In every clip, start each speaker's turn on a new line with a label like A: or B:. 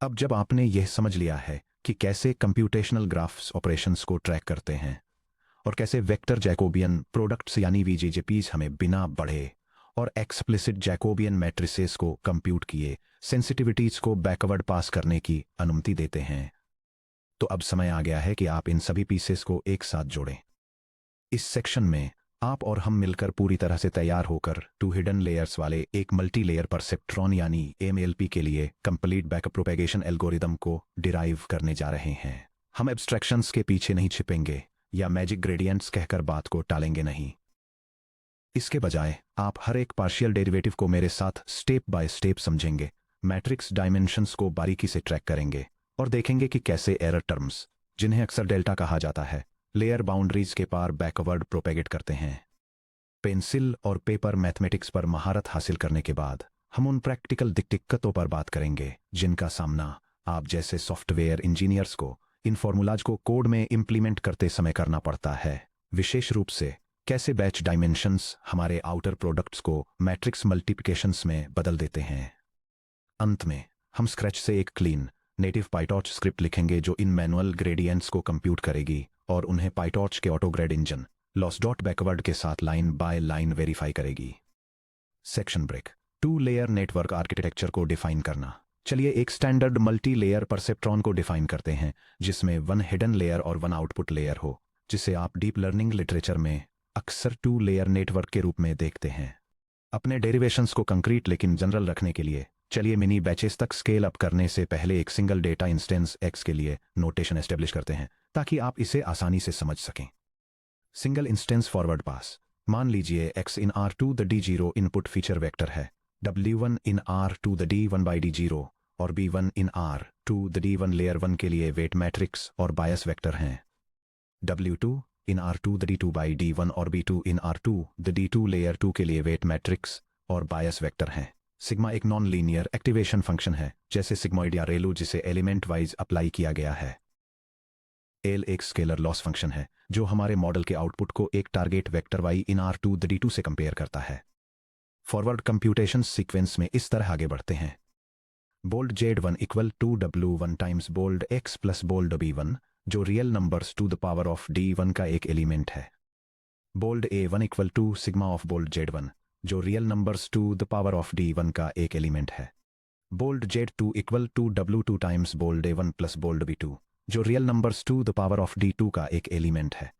A: अब जब आपने यह समझ लिया है कि कैसे कंप्यूटेशनल ग्राफ्स ऑपरेशंस को ट्रैक करते हैं और कैसे वेक्टर जैकोबियन प्रोडक्ट्स यानी वीजेजेपीज हमें बिना बढ़े और एक्सप्लिसिट जैकोबियन मैट्रिसेस को कंप्यूट किए सेंसिटिविटीज को बैकवर्ड पास करने की अनुमति देते हैं, तो अब समय आ गया है कि आप इन सभी पीसेस को एक साथ जोड़ें। इस सेक्शन में आप और हम मिलकर पूरी तरह से तैयार होकर टू हिडन लेयर्स वाले एक मल्टी लेयर परसेप्ट्रॉन यानी एमएलपी के लिए कंप्लीट बैकअप प्रोपेगेशन एल्गोरिदम को डिराइव करने जा रहे हैं। हम एब्स्ट्रैक्शंस के पीछे नहीं छिपेंगे या मैजिक ग्रेडियंट्स कहकर बात को टालेंगे नहीं। इसके बजाय आप हर एक पार्शियल डेरिवेटिव को मेरे साथ स्टेप बाय स्टेप समझेंगे, मैट्रिक्स डायमेंशंस को बारीकी से ट्रैक करेंगे और देखेंगे कि कैसे एरर टर्म्स, जिन्हें अक्सर डेल्टा कहा जाता है, लेयर बाउंड्रीज के पार बैकवर्ड प्रोपेगेट करते हैं। पेंसिल और पेपर मैथमेटिक्स पर महारत हासिल करने के बाद हम उन प्रैक्टिकल दिक्कतों पर बात करेंगे जिनका सामना आप जैसे सॉफ्टवेयर इंजीनियर्स को इन फॉर्मूलाज को कोड में इंप्लीमेंट करते समय करना पड़ता है, विशेष रूप से कैसे बैच डायमेंशंस हमारे आउटर प्रोडक्ट्स को मैट्रिक्स मल्टीप्लिकेशंस में बदल देते हैं। अंत में हम स्क्रैच से एक क्लीन नेटिव पाइटॉर्च स्क्रिप्ट लिखेंगे जो इन मैनुअल ग्रेडियंट्स को कंप्यूट करेगी और उन्हें पाइटॉर्च के autograd engine loss dot backward के साथ लाइन बाय लाइन वेरीफाई करेगी। Section break. Two layer network architecture को डिफाइन करना। चलिए एक स्टैंडर्ड मल्टी लेयर परसेप्ट्रॉन को डिफाइन करते हैं जिसमें वन हिडन लेयर और वन आउटपुट लेयर हो, जिसे आप डीप लर्निंग लिटरेचर में अक्सर टू लेयर नेटवर्क के रूप में देखते हैं। अपने डेरिवेशंस को कंक्रीट लेकिन जनरल रखने के लिए चलिए मिनी बैचेस तक स्केल अप करने से पहले एक सिंगल डेटा इंस्टेंस एक्स के लिए नोटेशन एस्टेब्लिश करते हैं ताकि आप इसे आसानी से समझ सकें। सिंगल इंस्टेंस फॉरवर्ड पास। मान लीजिए x in R2 the D0 input feature vector है, W1 in R2 the D1 by D0 और B1 in R2 the D1 layer 1 के लिए वेट मैट्रिक्स और बायस वेक्टर हैं। W2 in R2 the D2 by D1 और B2 in R2 the D2 layer 2 के लिए weight matrix और बायस vector हैं। सिग्मा एक नॉन लीनियर एक्टिवेशन फंक्शन है जैसे सिग्मोइड या रेलू जिसे एलिमेंट वाइज अप्लाई किया गया है। एल एक स्केलर लॉस फंक्शन है जो हमारे मॉडल के आउटपुट को एक target vector y in R2 the D2 से कंपेयर करता है। फॉरवर्ड कंप्यूटेशन सीक्वेंस में इस तरह आगे बढ़ते हैं। Bold Z1 equal to W1 times bold x plus bold B1 जो real numbers to the power of D1 का एक एलिमेंट है। Bold A1 equal to sigma of bold Z1 जो real numbers to the power of D1 का एक element है। Bold Z2 equal to W2 times bold A1 plus bold B2 जो real numbers to the power of D2 का एक element है।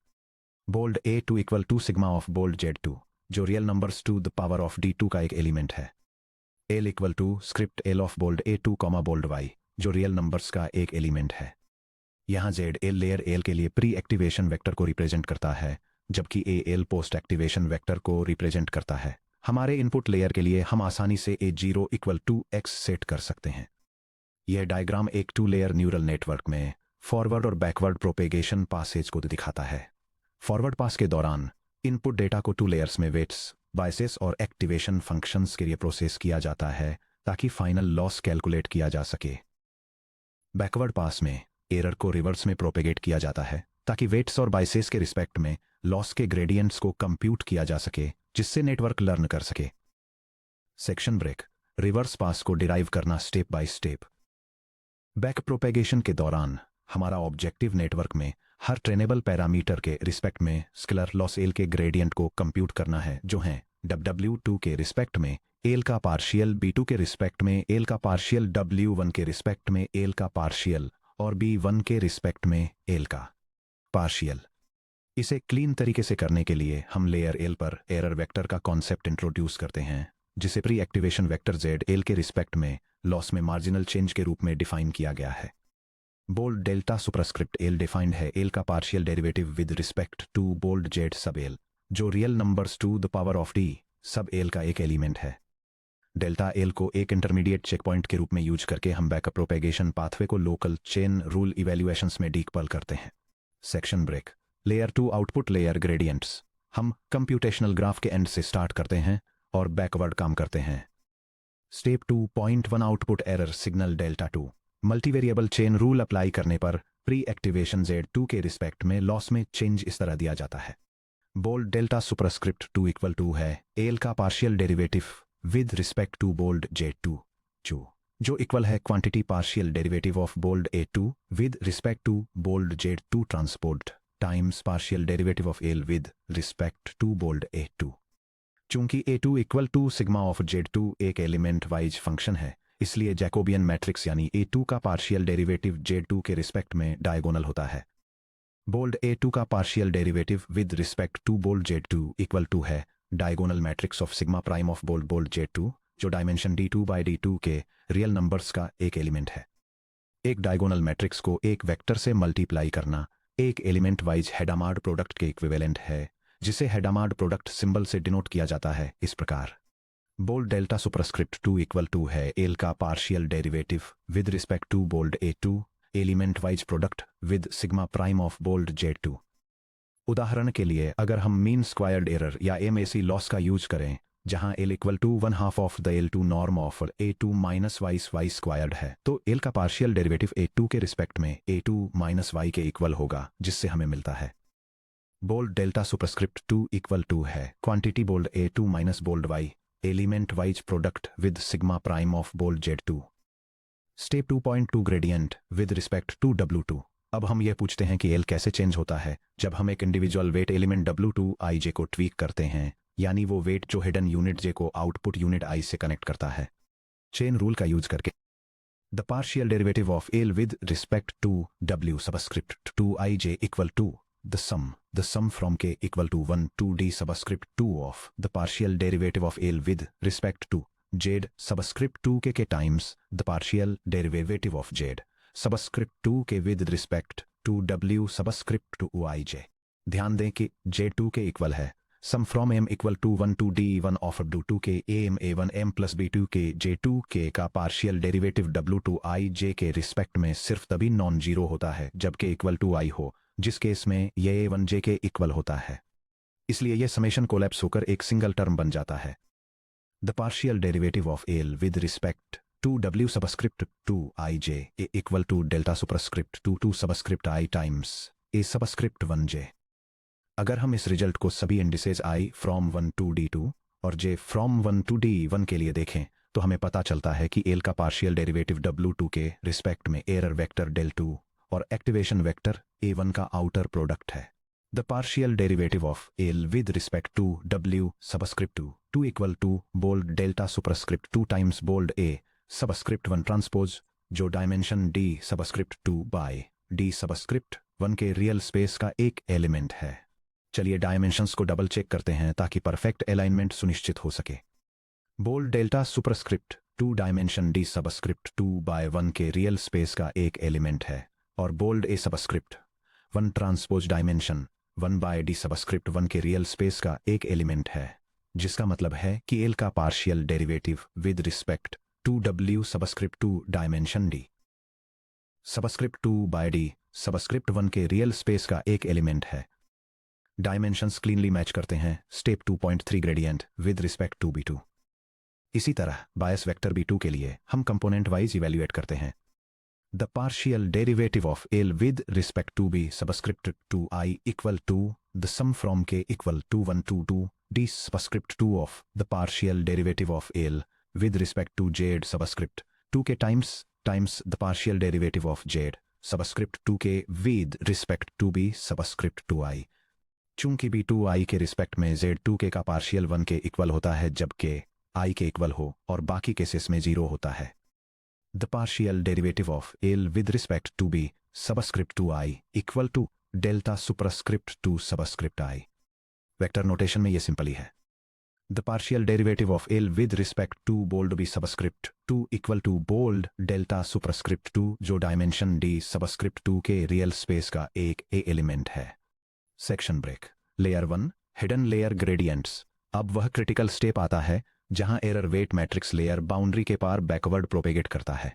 A: Bold A2 equal to sigma of bold Z2 जो real numbers to the power of D2 का एक element है। L equal to script L of bold A2 comma bold Y जो real numbers का एक एलिमेंट है। यहाँ Z L लेयर L के लिए प्री एक्टिवेशन वेक्टर को रिप्रेजेंट करता है जबकि AL पोस्ट एक्टिवेशन वेक्टर को रिप्रेजेंट करता है। हमारे इनपुट लेयर के लिए हम आसानी से A0 equal to X set कर सकते हैं। यह डायग्राम एक टू लेयर न्यूरल नेटवर्क में फॉरवर्ड और बैकवर्ड प्रोपेगेशन पासेज को दिखाता है। फॉरवर्ड पास के दौरान इनपुट डेटा को टू लेयर्स में वेट्स, बायसेस और एक्टिवेशन फंक्शंस के लिए प्रोसेस किया जाता है ताकि फाइनल लॉस कैलकुलेट किया जा सके। बैकवर्ड पास में एरर को रिवर्स में प्रोपेगेट किया जाता है ताकि वेट्स और बायसेस के रिस्पेक्ट में लॉस के ग्रेडियंट्स को कंप्यूट किया जा सके जिससे नेटवर्क लर्न कर सके। Section break. रिवर्स पास को डिराइव करना step by step. Back propagation के दौरान हमारा ऑब्जेक्टिव नेटवर्क में हर ट्रेनेबल पैरामीटर के रिस्पेक्ट में स्केलर लॉस एल के ग्रेडियंट को कंप्यूट करना है जो हैं W2 के रिस्पेक्ट में एल का पार्शियल, B2 के रिस्पेक्ट में एल का पार्शियल, W1 के रिस्पेक्ट में एल का पार्शियल और B1 के रिस्पेक्ट में एल का पार्शियल। इसे क्लीन तरीके से करने के लिए हम लेयर एल पर एरर वेक्टर का कॉन्सेप्ट इंट्रोड्यूस करते हैं जिसे pre activation vector Z L के रिस्पेक्ट में लॉस में मार्जिनल चेंज के रूप में डिफाइन किया गया है। Bold delta superscript L defined है एल का partial derivative with respect to bold Z sub L जो real numbers to the power of D sub L का एक एलिमेंट है। डेल्टा एल को एक इंटरमीडिएट चेक पॉइंट के रूप में यूज करके हम बैकअप प्रोपेगेशन पाथवे को लोकल चेन रूल इवैल्यूएशंस में डीकपल करते हैं। Section break. Layer 2 output layer gradients. हम कंप्यूटेशनल ग्राफ के एंड से स्टार्ट करते हैं और बैकवर्ड काम करते हैं। Step 2.1 output error signal delta 2 multivariable chain rule apply करने पर प्री एक्टिवेशन Z2 के रिस्पेक्ट में लॉस में चेंज इस तरह दिया जाता है। Bold delta superscript 2 equal to है एल का partial derivative with respect to bold Z2 जो जो इक्वल है quantity partial derivative of bold A2 with respect to bold Z2 transpose times partial derivative of L with respect to bold A2। चूंकि A2 equal to sigma of Z2 एक element wise function है, इसलिए Jacobian matrix यानी A2 का partial derivative Z2 के respect में diagonal होता है। बोल्ड A2 का partial derivative with respect to bold Z2 equal to है diagonal matrix of sigma prime of bold Z2, जो डायमेंशन d2/d2 के रियल नंबर्स का एक एलिमेंट है। एक डायगोनल मैट्रिक्स को एक वेक्टर से मल्टीप्लाई करना एक एलिमेंट वाइज हेडामार्ड प्रोडक्ट के इक्विवेलेंट है, जिसे हेडामार्ड प्रोडक्ट सिंबल से डिनोट किया जाता है इस प्रकार। Bold delta superscript 2 equal to है एल का partial derivative with respect to bold A2 element wise product with sigma prime of bold Z2। उदाहरण के लिए अगर हम मीन स्क्वायर्ड एरर या MAC लॉस का यूज करें, जहां L equal to 1/2 of the L2 norm of A2 minus y squared है, तो L का पार्शियल डेरिवेटिव A2 के रिस्पेक्ट में A2 माइनस y के इक्वल होगा, जिससे हमें मिलता है bold delta superscript 2 equal to है quantity bold A2 minus bold y element wise product with sigma prime of bold Z2। Step 2.2 gradient with respect to W2। अब हम यह पूछते हैं कि L कैसे चेंज होता है जब हम एक इंडिविजुअल वेट एलिमेंट W2ij को ट्वीक करते हैं, यानी वो वेट जो हिडन यूनिट j को आउटपुट यूनिट i से कनेक्ट करता है। चेन रूल का यूज करके the partial derivative of L with respect to W subscript 2ij equal to the sum from k equal to 1 to d subscript 2 of the partial derivative of L with respect to z subscript 2 k times the partial derivative of z subscript 2 k with respect to w subscript 2 ij। ध्यान दें कि z2 के equal है sum from m equal to 1 to d1 of w2 k am a1 m plus b2 k j2 k का partial derivative w2 ij के respect में सिर्फ तभी नॉन जीरो होता है जब k इक्वल टू i हो, जिस केस में यह a1j के इक्वल होता है। इसलिए यह समेशन कोलैप्स होकर एक सिंगल टर्म बन जाता है। The partial derivative of L with respect to w subscript 2 ij equal to delta superscript 2 subscript i times a subscript 1j। अगर हम इस रिजल्ट को सभी indices i from 1 to d2 और j फ्रॉम 1 टू d1 के लिए देखें, तो हमें पता चलता है कि L का पार्शियल डेरिवेटिव w2 के रिस्पेक्ट में एरर वेक्टर del2 और एक्टिवेशन वेक्टर a1 का आउटर प्रोडक्ट है। The partial derivative of L with respect to w subscript 2 equal to bold delta superscript 2 times bold a subscript 1 transpose, जो dimension d subscript 2 by d subscript 1 के real space का एक element है। चलिए dimensions को double check करते हैं ताकि परफेक्ट अलाइनमेंट सुनिश्चित हो सके। Bold delta superscript 2 dimension d subscript 2 by 1 के रियल स्पेस का एक एलिमेंट है, और bold a subscript 1 transpose dimension 1 by d subscript 1 के रियल स्पेस का एक एलिमेंट है, जिसका मतलब है कि L का partial derivative with respect to w subscript 2 dimension d subscript 2 by d subscript 1 के रियल स्पेस का एक एलिमेंट है। डायमेंशंस क्लीनली मैच करते हैं। Step 2.3 gradient with respect to b2। इसी तरह बायस वेक्टर b2 के लिए हम कंपोनेंट वाइज इवेल्युएट करते हैं। The partial derivative of L with respect to b subscript 2i equal to the sum from k equal to 1 to 2 d subscript 2 of the partial derivative of L with respect to z subscript 2k times the partial derivative of z subscript 2k with respect to b subscript 2i। चूंकि b2i के respect में z2k का partial 1 के equal होता है जब k i के equal हो और बाकी केसेस में 0 होता है। The partial derivative of L with respect to b subscript 2i equal to delta superscript 2 subscript i। Vector notation में ये सिंपल ही है। The partial derivative of L with respect to bold b subscript 2 equal to bold delta superscript 2, जो dimension d subscript 2 के real space का एक element है। Section break. Layer 1 hidden layer gradients. अब वह क्रिटिकल स्टेप आता है जहां error weight matrix layer boundary के पार बैकवर्ड प्रोपेगेट करता है।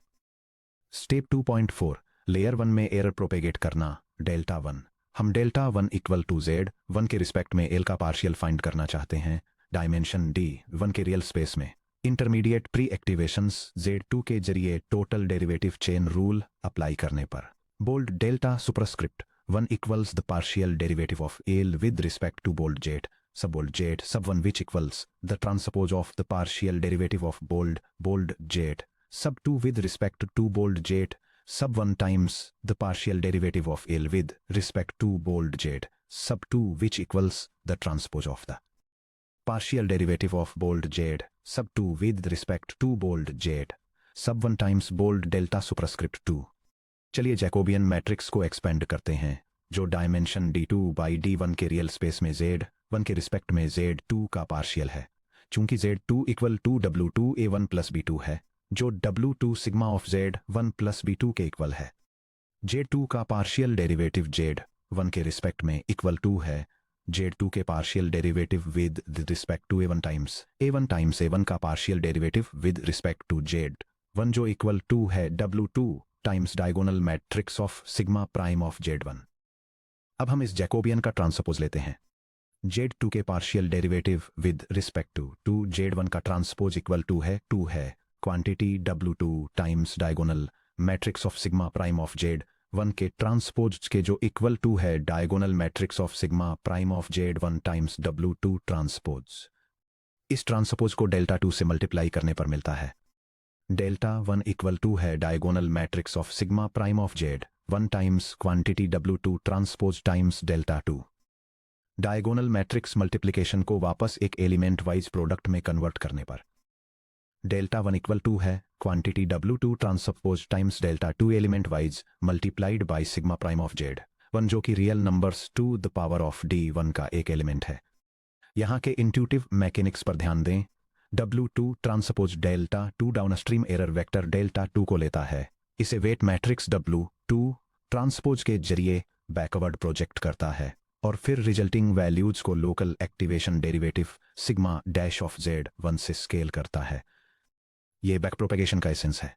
A: स्टेप 2.4 लेयर 1 में एरर प्रोपेगेट करना डेल्टा 1। हम डेल्टा 1 इक्वल टू z1 के रिस्पेक्ट में L का पार्शियल फाइंड करना चाहते हैं डायमेंशन d1 के रियल स्पेस में। इंटरमीडिएट प्री एक्टिवेशंस z2 के जरिए total derivative chain rule apply करने पर bold delta superscript 1 equals the partial derivative of L with respect to bold z sub 1 which equals the transpose of the partial derivative of bold z sub 2 with respect to 2 bold z sub 1 times the partial derivative of L with respect to bold z sub 2 which equals the transpose of the partial derivative of bold z sub 2 with respect to bold z sub 1 times bold delta superscript 2। चलिए Jacobian matrix को expand करते हैं जो dimension d2 by d1 के real space में z1 के respect में z2 का पार्शियल है। चूंकि z2 equal to w2 a1 plus b2 है जो w2 sigma of z1 plus b2 के इक्वल है। z2 का पार्शियल डेरिवेटिव z1 के रिस्पेक्ट में इक्वल टू है z2 के partial derivative with respect to a1 times a1 का partial derivative with respect to z1 जो इक्वल टू है w2 times diagonal matrix of sigma prime of z1। अब हम इस जैकोबियन का ट्रांसपोज लेते हैं। z2 के partial derivative with respect to z1 का ट्रांसपोज इक्वल टू है 2 है quantity w2 times diagonal matrix of sigma prime of z1 के ट्रांसपोज के जो इक्वल टू है diagonal matrix of sigma prime of z1 times w2 transpose. इस transpose को delta 2 से मल्टीप्लाई करने पर मिलता है डेल्टा 1 इक्वल टू है diagonal matrix of sigma prime of z1 times quantity w2 transpose times delta 2। Diagonal matrix multiplication को वापस एक एलिमेंट वाइज प्रोडक्ट में कन्वर्ट करने पर डेल्टा 1 इक्वल टू है quantity w2 transpose times delta 2 element wise multiplied by sigma prime of z1 जो कि real numbers to the power of d1 का एक एलिमेंट है। यहाँ के इंट्यूटिव मैकेनिक्स पर ध्यान दें। w2 transpose delta 2 downstream error vector delta 2 को लेता है, इसे वेट मैट्रिक्स w2 ट्रांसपोज के जरिए बैकवर्ड प्रोजेक्ट करता है और फिर रिजल्टिंग वैल्यूज को local activation derivative sigma dash of z1 से स्केल करता है। ये बैक प्रोपेगेशन का एसेंस है।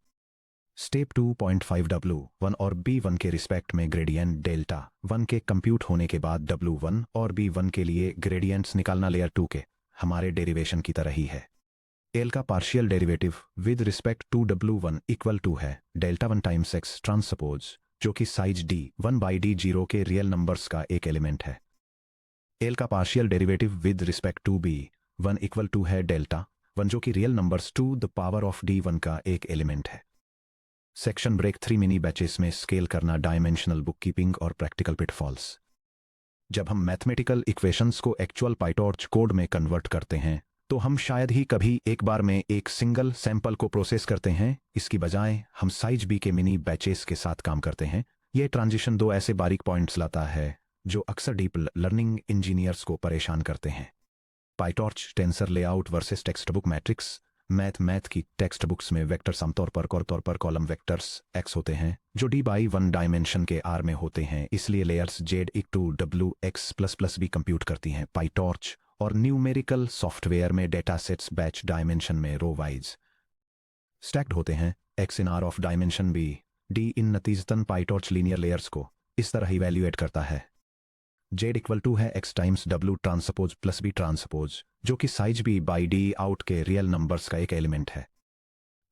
A: स्टेप 2.5 w1 और b1 के रिस्पेक्ट में ग्रेडियंट डेल्टा 1 के कंप्यूट होने के बाद w1 और b1 के लिए ग्रेडियंट्स निकालना लेयर 2 के हमारे डेरिवेशन की तरह ही है। L का partial derivative with respect to w1 equal to है डेल्टा 1 टाइम्स x ट्रांसपोज जो कि साइज d1 बाई d0 के रियल नंबर्स का एक एलिमेंट है। L का partial derivative with respect to b1 equal to है डेल्टा 1 जो कि real numbers to the power of d1 का एक एलिमेंट है। सेक्शन ब्रेक 3 मिनी बैचेस में स्केल करना डायमेंशनल बुककीपिंग और प्रैक्टिकल पिटफॉल्स। जब हम मैथमेटिकल इक्वेशंस को एक्चुअल पाइटॉर्च कोड में कन्वर्ट करते हैं तो हम शायद ही कभी एक बार में एक सिंगल सैंपल को प्रोसेस करते हैं, इसकी बजाय हम साइज बी के मिनी बैचेस के साथ काम करते हैं। यह ट्रांजिशन दो ऐसे बारीक पॉइंट्स लाता है जो अक्सर डीप लर्निंग इंजीनियर्स को परेशान करते हैं। PyTorch tensor layout versus textbook matrix. Math की टेक्स्ट बुक्स में वेक्टर्स आमतौर पर कॉलम वेक्टर्स x होते हैं जो d बाई 1 डायमेंशन के r में होते हैं, इसलिए layers z equal to w x plus plus b compute करती हैं। पाइटॉर्च और न्यूमेरिकल सॉफ्टवेयर में डेटा सेट्स बैच डायमेंशन में रो वाइज स्टैक्ड होते हैं। x in r of dimension b d इन नतीजतन पाइटॉर्च लीनियर लेयर्स को इस तरह इवैल्यूएट करता है। z इक्वल टू है x times w transpose plus b transpose जो कि size b by d out के रियल नंबर्स का एक एलिमेंट है,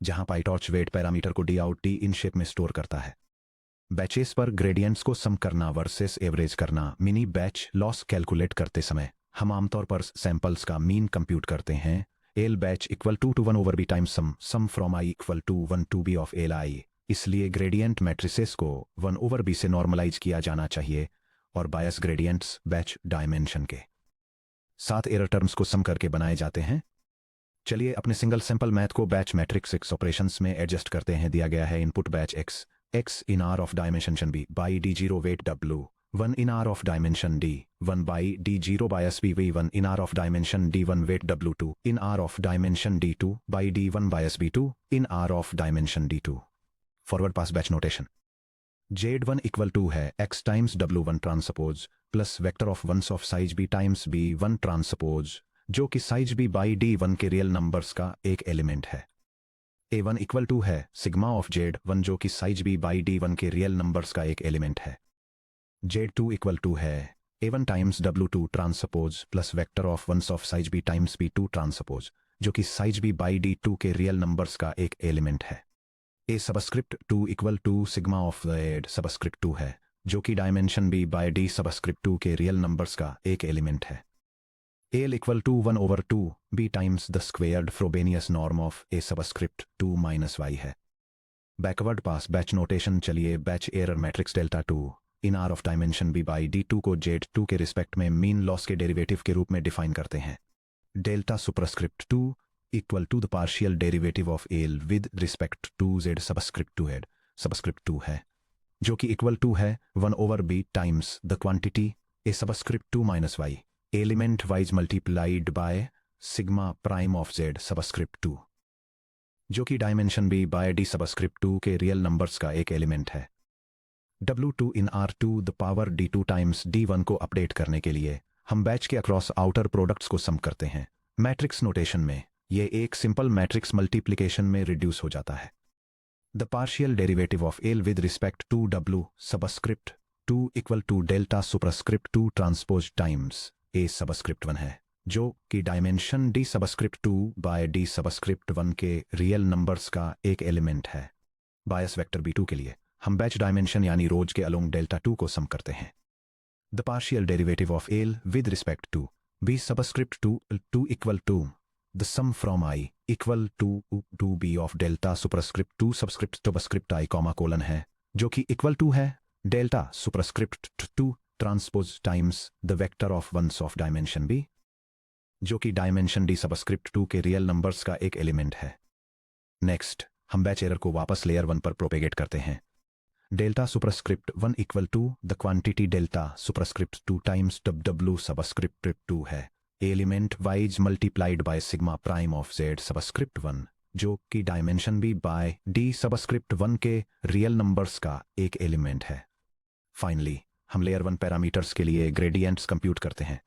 A: जहां पाइटॉर्च वेट पैरामीटर को d out d in shape में स्टोर करता है। बैचेस पर ग्रेडियंट्स को सम करना वर्सेस एवरेज करना। मिनी बैच लॉस कैलकुलेट करते समय हम आमतौर पर सैंपल्स का मीन कंप्यूट करते हैं। L batch equal to 1 over B times sum from I equal to 1 to B of L I, इसलिए ग्रेडियंट मैट्रिसेस को 1 ओवर बी से नॉर्मलाइज किया जाना चाहिए और बायस ग्रेडियंट्स बैच डायमेंशन के साथ एरर टर्म्स को सम करके बनाए जाते हैं। चलिए अपने सिंगल सैंपल मैथ को बैच मैट्रिक्स x ऑपरेशंस में एडजस्ट करते हैं। दिया गया है input batch x in r of dimension b by d0 weight w 1 in r of dimension d1 by d0 bias b1 in r of dimension d1 weight w2 in r of dimension d2 by d1 bias b2 in r of dimension d2। Forward pass batch notation. z1 equal to है x times w1 transpose plus vector of ones of size b times b1 transpose जो कि size b by d1 के real numbers का एक element है। a1 equal to है sigma of z1 जो कि साइज b बाई d1 के रियल नंबर्स का एक एलिमेंट है। z2 इक्वल टू है a1 times w2 transpose plus vector of ones of size b times b2 transpose जो कि साइज b बाई d2 के रियल नंबर्स का एक एलिमेंट है। a subscript 2 equal to sigma of z subscript 2 है जो कि dimension b by d subscript 2 के रियल नंबर्स का एक एलिमेंट है। AL equal to 1 over 2 B times the squared Frobenius norm of A subscript 2 minus y है. Backward पास batch notation. चलिए batch error matrix delta 2 in are of dimension b by d2 को z2 के respect में mean loss के derivative के रूप में define करते हैं. Delta superscript 2 equal to the partial derivative of L with respect to z subscript 2 hat subscript 2 है, जो कि इक्वल टू है 1 over b times the quantity a subscript 2 minus y element wise multiplied by sigma prime of z subscript 2, जो कि dimension b by d subscript 2 के real numbers का एक element है. W2 in R2 the power D2 times D1 को update करने के लिए हम बैच के अक्रॉस आउटर प्रोडक्ट्स को सम करते हैं. मैट्रिक्स नोटेशन में ये एक सिंपल मैट्रिक्स मल्टीप्लिकेशन में रिड्यूस हो जाता है. The partial derivative of L with respect to W subscript 2 equal to delta superscript 2 transpose times A subscript 1 है, जो कि dimension D subscript 2 by D subscript 1 के रियल नंबर्स का एक एलिमेंट है. बायस वेक्टर B2 के लिए हम बैच डायमेंशन यानी रोज के अलोंग डेल्टा 2 को सम करते हैं. The partial derivative of L with respect to B subscript 2 equal to the sum from I equal to B of delta superscript 2 subscript I comma colon है, जो कि equal to है delta superscript 2 transpose times the vector of ones of dimension B, जो कि dimension D subscript 2 के real numbers का एक element है. नेक्स्ट हम बैच एरर को वापस लेयर 1 पर प्रोपेगेट करते हैं. Delta superscript 1 equal to the quantity delta superscript 2 times W subscript 2 है, element wise multiplied by sigma prime of Z subscript 1, जो कि dimension B by D subscript 1 के रियल नंबर्स का एक एलिमेंट है. फाइनली हम लेयर 1 पैरामीटर्स के लिए ग्रेडियंट्स कंप्यूट करते हैं.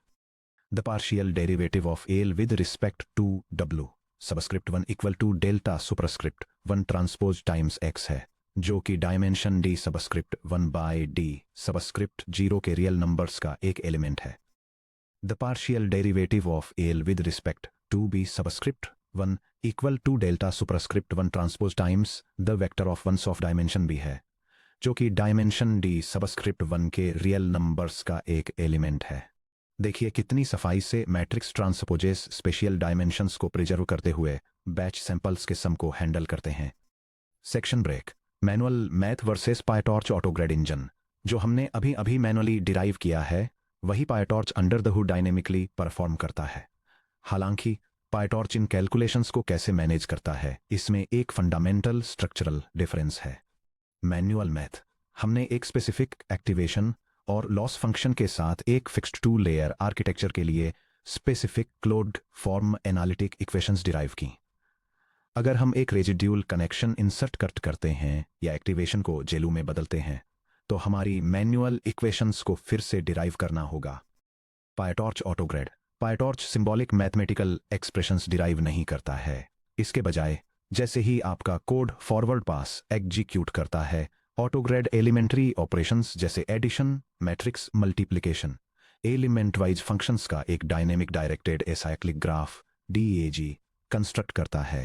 A: The partial derivative of L with respect to W subscript 1 equal to delta superscript 1 transpose times x है, जो कि dimension D subscript 1 by D subscript 0 के रियल नंबर्स का एक एलिमेंट है. The partial derivative of L with respect to B subscript 1 equal to delta superscript 1 transpose times the vector of ones of dimension B है, जो कि dimension D subscript 1 के real numbers का एक element है. देखिए कितनी सफाई से मैट्रिक्स ट्रांसपोजेस स्पेशल डायमेंशंस को प्रिजर्व करते हुए बैच सैंपल्स के सम को हैंडल करते हैं. Section break. Manual math versus PyTorch autograd engine. जो हमने अभी अभी मैनुअली डिराइव किया है, वही PyTorch under the hood dynamically perform करता है. हालांकि पायटॉर्च इन कैलकुलेशंस को कैसे मैनेज करता है, इसमें एक फंडामेंटल स्ट्रक्चरल डिफरेंस है. मैनुअल मैथ हमने एक स्पेसिफिक एक्टिवेशन और लॉस फंक्शन के साथ एक फिक्स्ड 2 लेयर आर्किटेक्चर के लिए specific closed form analytic equations derive की. अगर हम एक रेजिड्यूल कनेक्शन इंसर्ट करते हैं या एक्टिवेशन को जेलू में बदलते हैं, तो हमारी मैनुअल इक्वेशंस को फिर से डिराइव करना होगा. PyTorch autograd. PyTorch symbolic mathematical expressions derive नहीं करता है. इसके बजाय जैसे ही आपका कोड फॉरवर्ड पास एग्जीक्यूट करता है, ऑटोग्रेड एलिमेंट्री ऑपरेशंस जैसे addition, matrix multiplication, element wise functions का एक dynamic directed acyclic graph DAG construct करता है.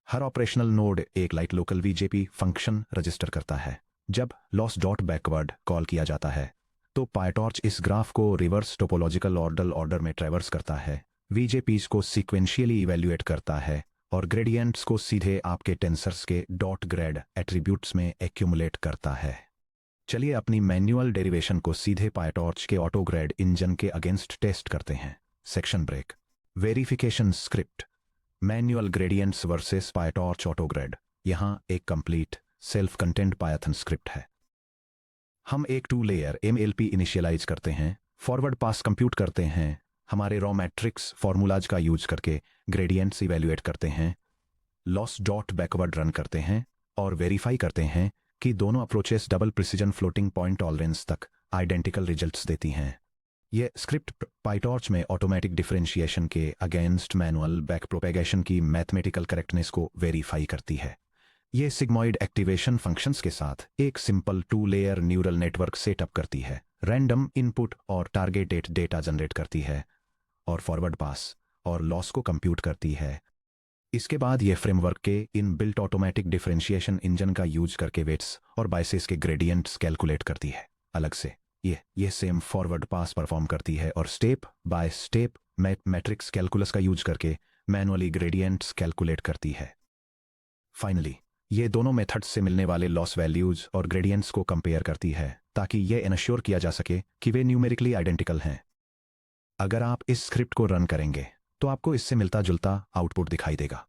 A: हर ऑपरेशनल नोड एक light local VJP function register करता है. जब लॉस डॉट बैकवर्ड कॉल किया जाता है, तो पायटॉर्च इस ग्राफ को रिवर्स टोपोलॉजिकल ऑर्डर में ट्रैवर्स करता है, VJPs को सीक्वेंशियली इवेल्युएट करता है और ग्रेडियंट्स को सीधे आपके टेंसर्स के डॉट ग्रेड एट्रीब्यूट्स में एक्यूमुलेट करता है. चलिए अपनी मैनुअल डेरिवेशन को सीधे पायटॉर्च के ऑटोग्रेड इंजन के अगेंस्ट टेस्ट करते हैं. Section break. Verification script. Manual gradients versus PyTorch autograd. यहां एक complete self content Python script है. हम एक 2 लेयर MLP इनिशियलाइज करते हैं, फॉरवर्ड पास कंप्यूट करते हैं, हमारे रॉ मैट्रिक्स फॉर्मूलाज का यूज करके ग्रेडियंट्स इवेल्युएट करते हैं, लॉस डॉट बैकवर्ड रन करते हैं और वेरीफाई करते हैं कि दोनों approaches double precision floating point tolerance तक आइडेंटिकल रिजल्ट्स देती हैं. यह स्क्रिप्ट पायटॉर्च में ऑटोमेटिक डिफरेंशिएशन के अगेंस्ट मैनुअल बैक प्रोपेगेशन की मैथमेटिकल करेक्टनेस को वेरीफाई करती है. यह सिग्मॉइड एक्टिवेशन फंक्शंस के साथ एक simple 2 layer neural network setup करती है, रैंडम इनपुट और टारगेटेड डेटा जनरेट करती है और फॉरवर्ड पास और लॉस को कंप्यूट करती है. इसके बाद यह फ्रेमवर्क के in built automatic differentiation engine का यूज करके वेट्स और बायसेस के ग्रेडियंट्स कैलकुलेट करती है अलग से. ये सेम फॉरवर्ड पास परफॉर्म करती है और step by step matrix calculus का यूज करके मैनुअली ग्रेडियंट्स कैलकुलेट करती है। फाइनली ये दोनों मेथड्स से मिलने वाले लॉस वैल्यूज और ग्रेडियंट्स को कंपेयर करती है ताकि ये इनश्योर किया जा सके कि वे न्यूमेरिकली आइडेंटिकल हैं। अगर आप इस स्क्रिप्ट को रन करेंगे तो आपको इससे मिलता जुलता आउटपुट दिखाई देगा।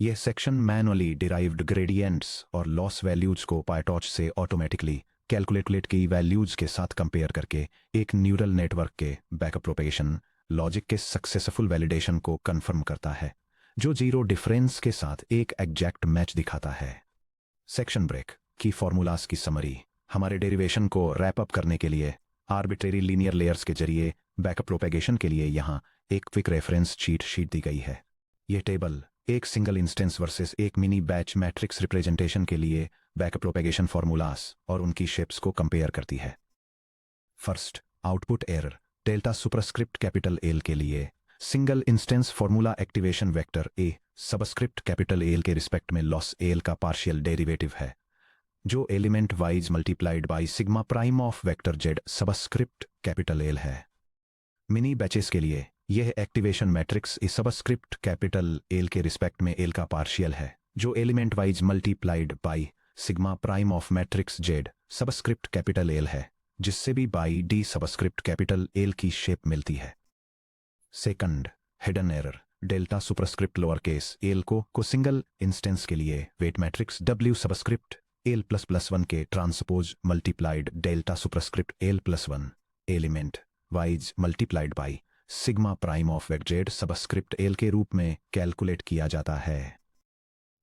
A: यह सेक्शन मैनुअली डिराइव्ड ग्रेडियंट्स और लॉस वैल्यूज को पायटॉर्च से ऑटोमेटिकली कैलकुलेट की वैल्यूज के साथ कंपेयर करके एक न्यूरल नेटवर्क के बैकअप प्रोपेगेशन लॉजिक के सक्सेसफुल वैलिडेशन को कंफर्म करता है, जो जीरो डिफरेंस के साथ एक एग्जैक्ट मैच दिखाता है। सेक्शन ब्रेक की फॉर्मूलाज की समरी हमारे डेरिवेशन को रैप अप करने के लिए आर्बिट्रेरी लीनियर लेयर्स के जरिए बैकअप प्रोपेगेशन के लिए यहाँ एक क्विक रेफरेंस चीट शीट दी गई है। यह टेबल एक सिंगल इंस्टेंस वर्सेस एक मिनी बैच मैट्रिक्स रिप्रेजेंटेशन के लिए बैकअप प्रोपेगेशन फॉर्मूलाज और उनकी शेप्स को कंपेयर करती है। First, output error delta superscript capital L के लिए single instance formula activation vector A subscript capital L के रिस्पेक्ट में लॉस एल का पार्शियल डेरिवेटिव है, जो element wise multiplied by sigma prime of vector Z subscript capital L है। Mini batches के लिए यह activation matrix A subscript capital L के रिस्पेक्ट में एल का पार्शियल है, जो element wise multiplied by sigma prime of matrix Z subscript capital L है, जिससे भी by D subscript capital L की शेप मिलती है। Second, hidden error delta superscript lower case L को सिंगल इंस्टेंस के लिए weight matrix W subscript L plus plus one के transpose multiplied delta superscript L plus one element wise multiplied by sigma prime of vector Z subscript L के रूप में calculate किया जाता है।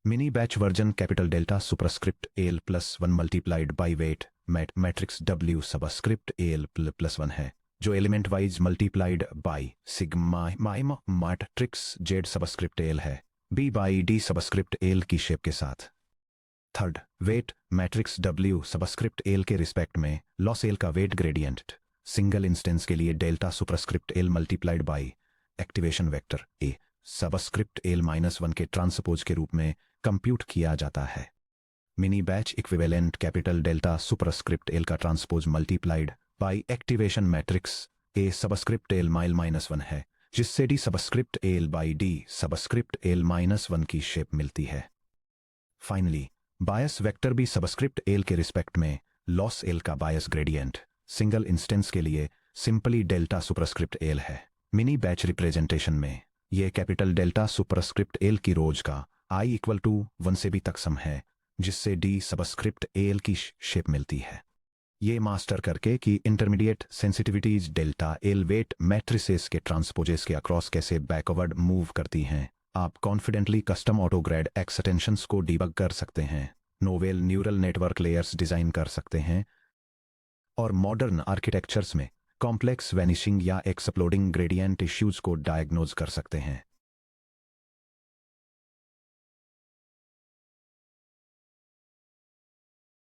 A: Mini batch version capital delta superscript L plus one multiplied by weight matrix W subscript L plus one है, जो element wise multiplied by sigma matrix Z subscript L है, B by D subscript L की shape के साथ। Third, weight matrix W subscript L के respect में loss L का weight gradient single instance के लिए delta superscript L multiplied by activation vector A subscript L minus one के transpose के रूप में कंप्यूट किया जाता है। Mini batch equivalent capital delta superscript L का transpose multiplied by activation matrix A subscript L minus one है, जिससे D subscript L by D subscript L minus one की शेप मिलती है। Finally, bias vector B subscript L के respect में loss L का bias gradient single instance के लिए सिंपली डेल्टा सुपरस्क्रिप्ट एल है। मिनी बैच रिप्रेजेंटेशन में यह कैपिटल डेल्टा सुपरस्क्रिप्ट एल की रोज का आई इक्वल टू वन से भी तक सम है, जिससे डी सबस्क्रिप्ट एल की शेप मिलती है। ये मास्टर करके कि intermediate sensitivities delta L weight matrices के ट्रांसपोजेस के अक्रॉस कैसे बैकवर्ड मूव करती हैं, आप कॉन्फिडेंटली कस्टम ऑटोग्रेड एक्सटेंशंस को डिबग कर सकते हैं, novel neural network layers design कर सकते हैं और मॉडर्न आर्किटेक्चर्स में कॉम्प्लेक्स वैनिशिंग या एक्सप्लोडिंग ग्रेडियंट इश्यूज को डायग्नोज कर सकते हैं।